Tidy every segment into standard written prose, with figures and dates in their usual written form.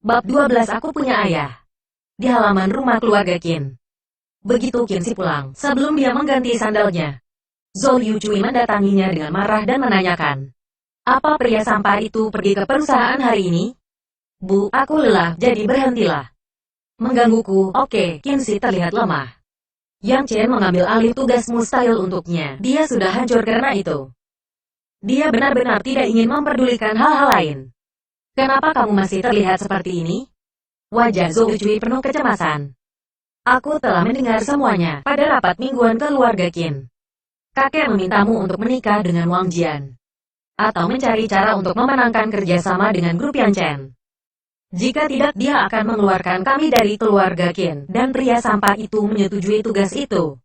Bab 12 Aku punya ayah. Di halaman rumah keluarga Qin. Begitu Qin Si pulang, sebelum dia mengganti sandalnya, Zhou Yuchui mendatanginya dengan marah dan menanyakan, "Apa pria sampah itu pergi ke perusahaan hari ini?" "Bu, aku lelah, jadi berhentilah menggangguku." "Oke." Qin Si terlihat lemah. Yang Chen mengambil alih tugas mustahil untuknya. Dia sudah hancur karena itu. Dia benar-benar tidak ingin memperdulikan hal-hal lain. "Kenapa kamu masih terlihat seperti ini?" Wajah Zhou Yuchui penuh kecemasan. "Aku telah mendengar semuanya pada rapat mingguan keluarga Qin. Kakek memintamu untuk menikah dengan Wang Jian. Atau mencari cara untuk memenangkan kerjasama dengan grup Yan Chen. Jika tidak, dia akan mengeluarkan kami dari keluarga Qin. Dan pria sampah itu menyetujui tugas itu.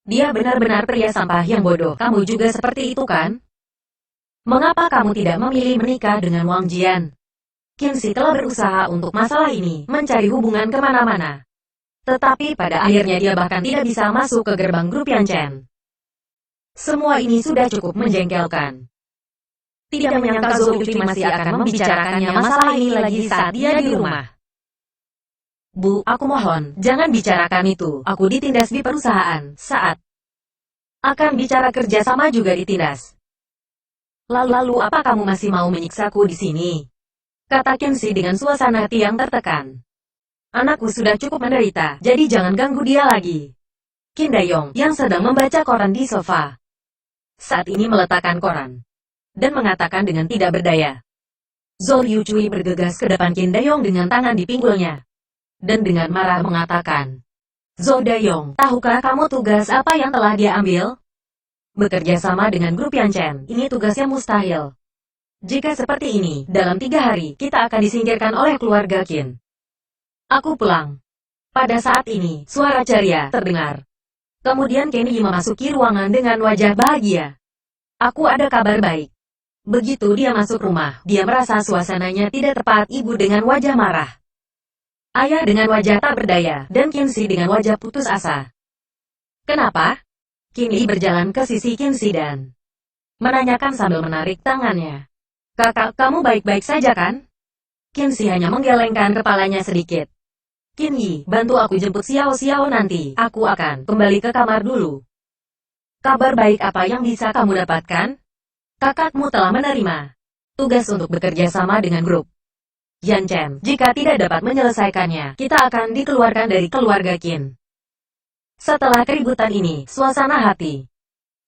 Dia benar-benar pria sampah yang bodoh. Kamu juga seperti itu kan? Mengapa kamu tidak memilih menikah dengan Wang Jian?" Qin Si telah berusaha untuk masalah ini, mencari hubungan kemana-mana. Tetapi pada akhirnya dia bahkan tidak bisa masuk ke gerbang grup Yan Chen. Semua ini sudah cukup menjengkelkan. Tidak menyangka Zhou Yuchui masih akan membicarakannya masalah ini lagi saat dia di rumah. "Bu, aku mohon, jangan bicarakan itu. Aku ditindas di perusahaan, saat akan bicara kerjasama juga ditindas. Lalu apa kamu masih mau menyiksaku di sini?" kata Qin Si dengan suasana hati yang tertekan. "Anakku sudah cukup menderita, jadi jangan ganggu dia lagi." Qin Dayong, yang sedang membaca koran di sofa, saat ini meletakkan koran, dan mengatakan dengan tidak berdaya. Zhou Yuchui bergegas ke depan Qin Dayong dengan tangan di pinggulnya, dan dengan marah mengatakan, "Zhou Dayong, tahukah kamu tugas apa yang telah dia ambil? Bekerja sama dengan grup Yan Chen, ini tugasnya mustahil. Jika seperti ini, dalam 3 hari, kita akan disingkirkan oleh keluarga Qin. Aku pulang." Pada saat ini, suara ceria terdengar. Kemudian Qin Yi memasuki ruangan dengan wajah bahagia. "Aku ada kabar baik." Begitu dia masuk rumah, dia merasa suasananya tidak tepat. Ibu dengan wajah marah, ayah dengan wajah tak berdaya, dan Qin Si dengan wajah putus asa. "Kenapa?" Qin Yi berjalan ke sisi Qin Si dan menanyakan sambil menarik tangannya. "Kakak, kamu baik-baik saja kan?" Qin Si hanya menggelengkan kepalanya sedikit. "Qin Yi, bantu aku jemput Xiao Xiao nanti. Aku akan kembali ke kamar dulu." "Kabar baik apa yang bisa kamu dapatkan?" "Kakakmu telah menerima tugas untuk bekerja sama dengan grup Yan Chen. Jika tidak dapat menyelesaikannya, kita akan dikeluarkan dari keluarga Qin." Setelah keributan ini, suasana hati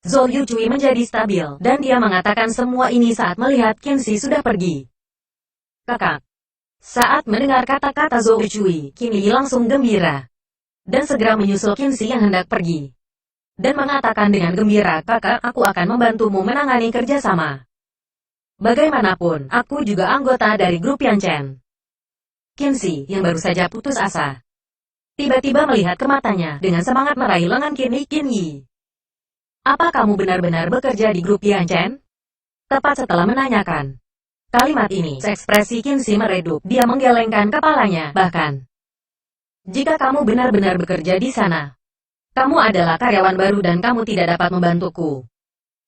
Zhou Yuchui menjadi stabil, dan dia mengatakan semua ini saat melihat Qin Si sudah pergi. "Kakak." Saat mendengar kata-kata Zhou Yuchui, Qin Yi langsung gembira, dan segera menyusul Qin Si yang hendak pergi, dan mengatakan dengan gembira, "Kakak, aku akan membantumu menangani kerjasama. Bagaimanapun, aku juga anggota dari grup Yan Chen." Qin Si, yang baru saja putus asa, tiba-tiba melihat ke matanya, dengan semangat meraih lengan Qin Yi. "Apa kamu benar-benar bekerja di grup Yan Chen?" Tepat setelah menanyakan kalimat ini, ekspresi Qin Si meredup. Dia menggelengkan kepalanya. "Bahkan jika kamu benar-benar bekerja di sana, kamu adalah karyawan baru dan kamu tidak dapat membantuku."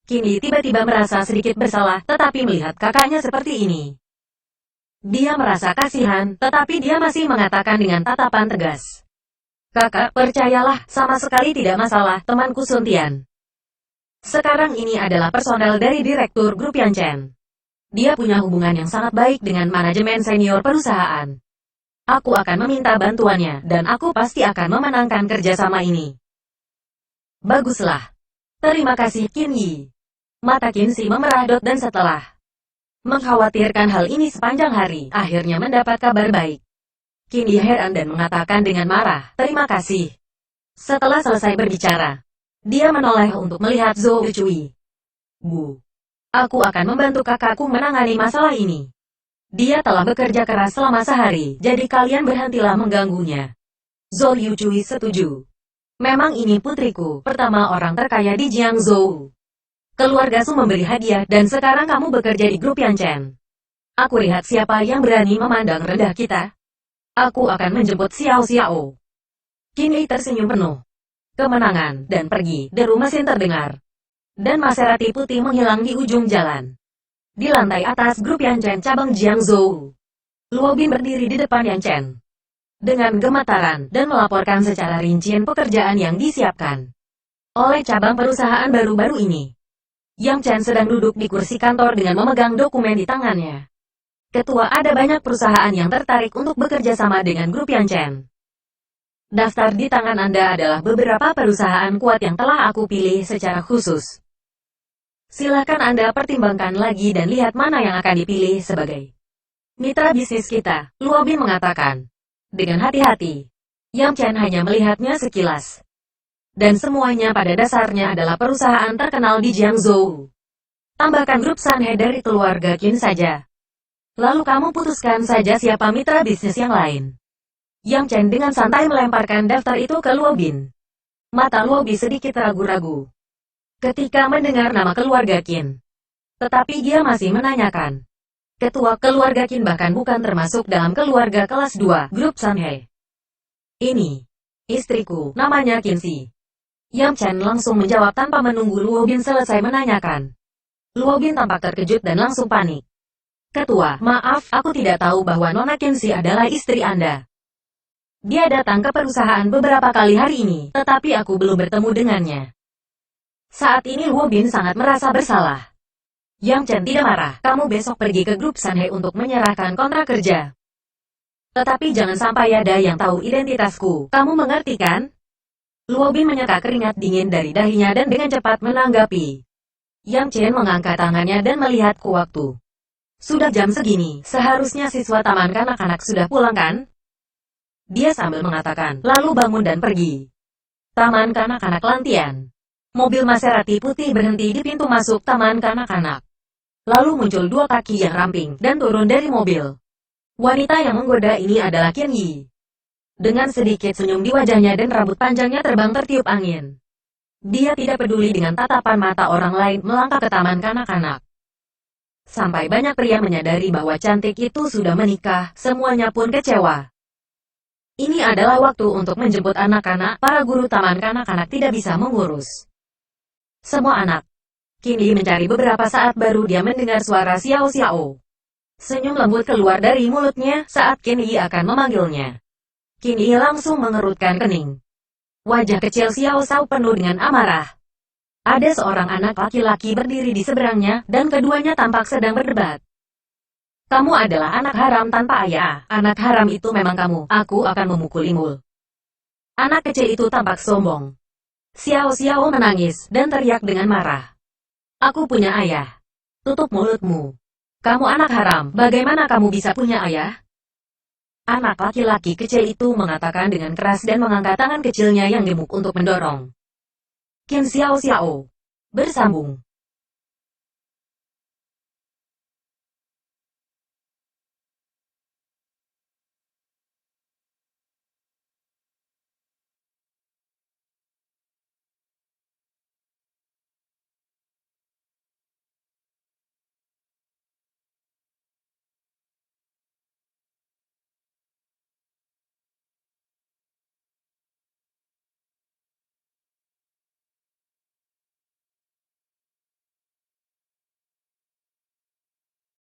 Qin Yi tiba-tiba merasa sedikit bersalah, tetapi melihat kakaknya seperti ini, dia merasa kasihan, tetapi dia masih mengatakan dengan tatapan tegas, "Kakak, percayalah, sama sekali tidak masalah, temanku Sun Tian sekarang ini adalah personel dari direktur grup Yan Chen. Dia punya hubungan yang sangat baik dengan manajemen senior perusahaan. Aku akan meminta bantuannya, dan aku pasti akan memenangkan kerjasama ini." "Baguslah. Terima kasih Qin Yi." Mata Qin Si memeradot dan setelah mengkhawatirkan hal ini sepanjang hari, akhirnya mendapat kabar baik. Qin Yi heran dan mengatakan dengan marah, "Terima kasih." Setelah selesai berbicara, dia menoleh untuk melihat Zhou Yuchui. "Bu, aku akan membantu kakakku menangani masalah ini. Dia telah bekerja keras selama sehari, jadi kalian berhentilah mengganggunya." Zhou Yuchui setuju. "Memang ini putriku, pertama orang terkaya di Jiangzhou. Keluarga Su memberi hadiah, dan sekarang kamu bekerja di grup Yan Chen. Aku lihat siapa yang berani memandang rendah kita. Aku akan menjemput Xiao Xiao." Qin Yi tersenyum penuh kemenangan, dan pergi. Deru mesin terdengar, dan Maserati putih menghilang di ujung jalan. Di lantai atas grup Yan Chen cabang Jiangzhou, Luo Bin berdiri di depan Yang Chen dengan gemetaran dan melaporkan secara rincian pekerjaan yang disiapkan oleh cabang perusahaan baru-baru ini. Yang Chen sedang duduk di kursi kantor dengan memegang dokumen di tangannya. Ketua, ada banyak perusahaan yang tertarik untuk bekerja sama dengan grup Yang Chen. Daftar di tangan Anda adalah beberapa perusahaan kuat yang telah aku pilih secara khusus. Silakan Anda pertimbangkan lagi dan lihat mana yang akan dipilih sebagai mitra bisnis kita, Luo Bin mengatakan. Dengan hati-hati, Yang Chen hanya melihatnya sekilas. Dan semuanya pada dasarnya adalah perusahaan terkenal di Jiangzhou. Tambahkan grup Sanhe dari keluarga Qin saja. Lalu kamu putuskan saja siapa mitra bisnis yang lain. Yang Chen dengan santai melemparkan daftar itu ke Luo Bin. Mata Luo Bin sedikit ragu-ragu ketika mendengar nama keluarga Qin. Tetapi dia masih menanyakan. Ketua keluarga Qin bahkan bukan termasuk dalam keluarga kelas 2 grup Sanhe. Ini istriku, namanya Qinxi. Yang Chen langsung menjawab tanpa menunggu Luo Bin selesai menanyakan. Luo Bin tampak terkejut dan langsung panik. Ketua, maaf, aku tidak tahu bahwa Nona Qinxi adalah istri Anda. Dia datang ke perusahaan beberapa kali hari ini, tetapi aku belum bertemu dengannya. Saat ini Luo Bin sangat merasa bersalah. Yang Chen tidak marah, kamu besok pergi ke grup Sanhe untuk menyerahkan kontrak kerja. Tetapi jangan sampai ada yang tahu identitasku, kamu mengerti kan? Luo Bin menyeka keringat dingin dari dahinya dan dengan cepat menanggapi. Yang Chen mengangkat tangannya dan melihat ke waktu. Sudah jam segini, seharusnya siswa taman kanak-kanak sudah pulang kan? Dia sambil mengatakan, lalu bangun dan pergi. Taman kanak-kanak Lantian. Mobil Maserati putih berhenti di pintu masuk taman kanak-kanak. Lalu muncul dua kaki yang ramping dan turun dari mobil. Wanita yang menggoda ini adalah Qin Yi. Dengan sedikit senyum di wajahnya dan rambut panjangnya terbang tertiup angin. Dia tidak peduli dengan tatapan mata orang lain melangkah ke taman kanak-kanak. Sampai banyak pria menyadari bahwa cantik itu sudah menikah, semuanya pun kecewa. Ini adalah waktu untuk menjemput anak-anak, para guru taman kanak-kanak tidak bisa mengurus semua anak. Qin Yi mencari beberapa saat baru dia mendengar suara Xiao Xiao. Senyum lembut keluar dari mulutnya saat Qin Yi akan memanggilnya. Qin Yi langsung mengerutkan kening. Wajah kecil Xiao Xiao penuh dengan amarah. Ada seorang anak laki-laki berdiri di seberangnya dan keduanya tampak sedang berdebat. Kamu adalah anak haram tanpa ayah. Anak haram itu memang kamu. Aku akan memukulimu. Anak kecil itu tampak sombong. Xiao Xiao menangis dan teriak dengan marah. Aku punya ayah. Tutup mulutmu. Kamu anak haram, bagaimana kamu bisa punya ayah? Anak laki-laki kecil itu mengatakan dengan keras dan mengangkat tangan kecilnya yang gemuk untuk mendorong Qin Xiao Xiao. Bersambung.